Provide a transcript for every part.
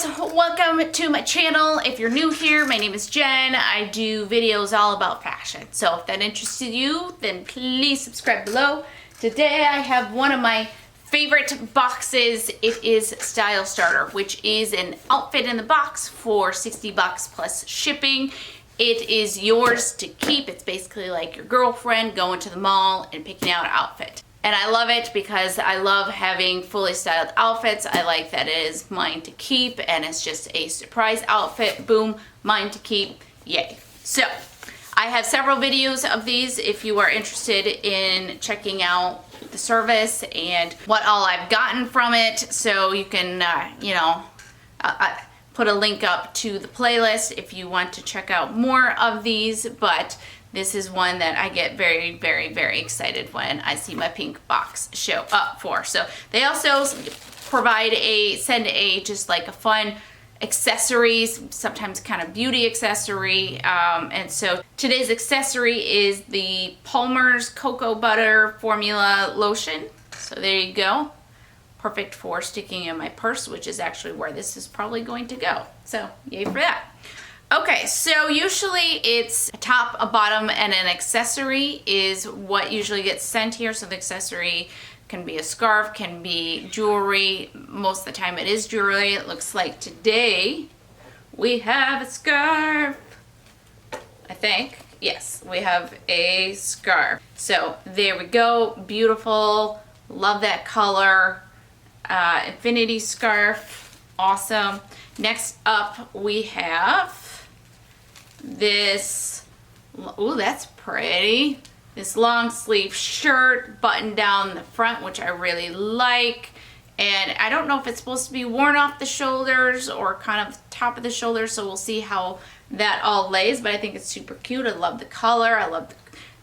guys, welcome to my channel. If you're new here, my name is Jen. I do videos all about fashion. So if that interested you, then please subscribe below. Today I have one of my favorite boxes. It is Stylestarter, which is an outfit in the box for 60 bucks plus shipping. It is yours to keep. It's basically like your girlfriend going to the mall and picking out an outfit. And I love it because I love having fully styled outfits. I like that it is mine to keep and it's just a surprise outfit. Boom, mine to keep, yay. So I have several videos of these if you are interested in checking out the service and what all I've gotten from it. So you can, put a link up to the playlist if you want to check out more of these, but this is one that I get very, very, very excited when I see my pink box show up for. So they also provide just like a fun accessories, sometimes kind of beauty accessory. And so today's accessory is the Palmer's Cocoa Butter Formula Lotion. So there you go. Perfect for sticking in my purse, which is actually where this is probably going to go. So yay for that. Okay, so usually it's a top, a bottom, and an accessory is what usually gets sent here. So the accessory can be a scarf, can be jewelry. Most of the time it is jewelry. It looks like today we have a scarf, I think. Yes, we have a scarf. So there we go, beautiful, love that color. Infinity scarf, awesome. Next up we have this, ooh, that's pretty. This long sleeve shirt, button down the front, which I really like. And I don't know if it's supposed to be worn off the shoulders or kind of top of the shoulders, so we'll see how that all lays, but I think it's super cute. I love the color, I love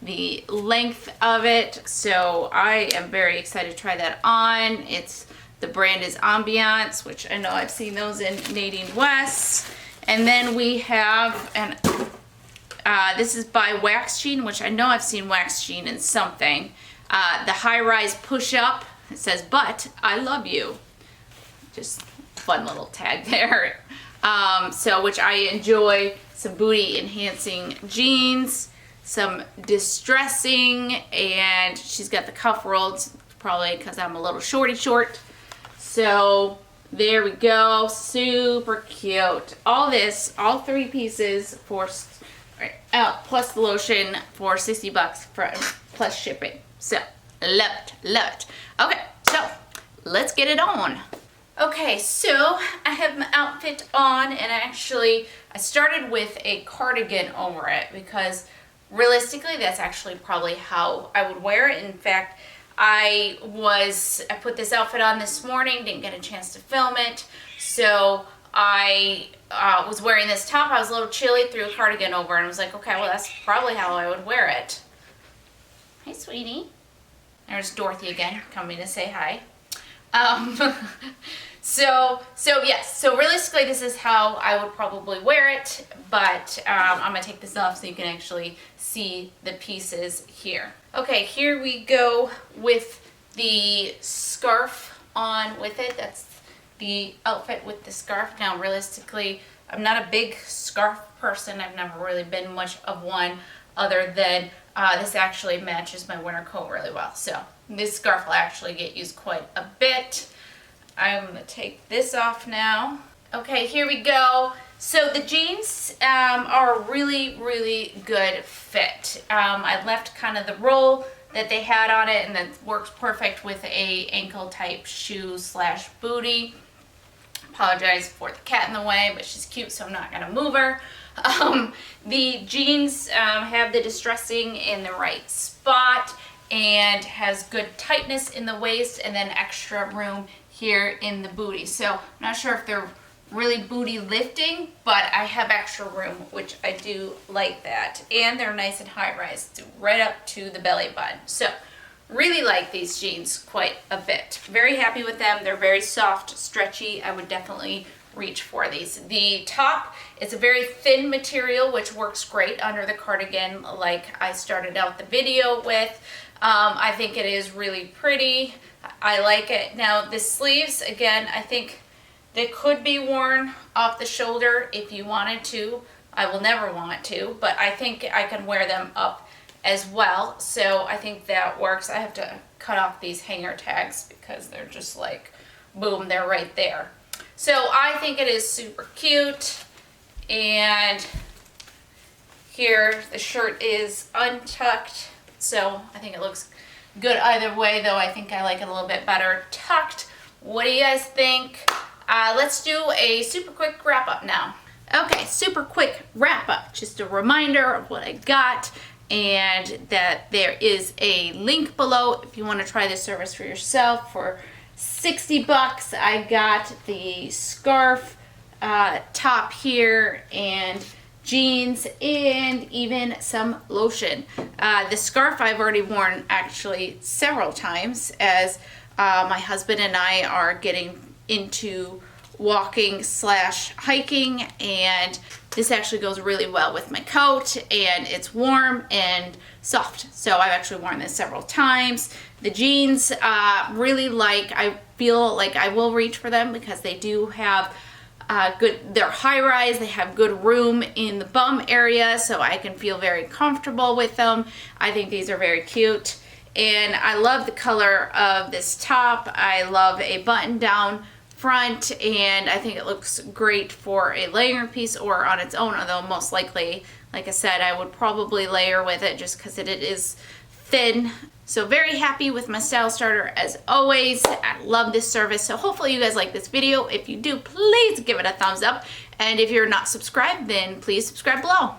the length of it, so I am very excited to try that on. The brand is Ambiance, which I know I've seen those in Nadine West. And then we have, this is by Wax Jean, which I know I've seen Wax Jean in something. The high-rise push-up. It says, "But I love you." Just fun little tag there. Which I enjoy. Some booty-enhancing jeans, some distressing, and she's got the cuff rolled, probably because I'm a little short. So there we go, super cute. All three pieces for, plus the lotion for 60 bucks plus shipping. So, love it. Okay, so let's get it on. Okay, so I have my outfit on, and I started with a cardigan over it because realistically that's actually probably how I would wear it. In fact, I put this outfit on this morning, didn't get a chance to film it, so I was wearing this top. I was a little chilly, threw a cardigan over, and I was like, okay, well, that's probably how I would wear it. Hey, sweetie. There's Dorothy again, coming to say hi. So realistically, this is how I would probably wear it, but I'm gonna take this off so you can actually see the pieces here. Okay, here we go with the scarf on with it. That's the outfit with the scarf. Now, realistically, I'm not a big scarf person. I've never really been much of one, other than this actually matches my winter coat really well. So this scarf will actually get used quite a bit. I'm going to take this off now. Okay, here we go. So the jeans are a really, really good fit. I left kind of the roll that they had on it, and that works perfect with a ankle type shoe slash booty. Apologize for the cat in the way, but she's cute, so I'm not going to move her. The jeans have the distressing in the right spot and has good tightness in the waist and then extra room here in the booty. So I'm not sure if they're really booty lifting, but I have extra room, which I do like that. And they're nice and high rise, right up to the belly button. So really like these jeans quite a bit. Very happy with them. They're very soft, stretchy. I would definitely reach for these. The top, it's a very thin material, which works great under the cardigan like I started out the video with. I think it is really pretty. I like it. Now the sleeves, again, I think that could be worn off the shoulder if you wanted to. I will never want to, but I think I can wear them up as well. So I think that works. I have to cut off these hanger tags because they're just like, boom, they're right there. So I think it is super cute. And here the shirt is untucked. So I think it looks good either way, though I think I like it a little bit better tucked. What do you guys think? Let's do a super quick wrap up now. Okay, super quick wrap up. Just a reminder of what I got, and that there is a link below if you want to try this service for yourself for 60 bucks. I got the scarf, top here, and jeans, and even some lotion. The scarf I've already worn actually several times, as my husband and I are getting into walking slash hiking, and this actually goes really well with my coat, and it's warm and soft. So I've actually worn this several times. The jeans, really like, I feel like I will reach for them because they do have they're high rise, they have good room in the bum area, so I can feel very comfortable with them. I think these are very cute, and I love the color of this top. I love a button down front, and I think it looks great for a layering piece or on its own, although most likely, like I said, I would probably layer with it just because it is thin. So very happy with my Stylestarter as always. I love this service. So hopefully you guys like this video. If you do, please give it a thumbs up. And if you're not subscribed, then please subscribe below.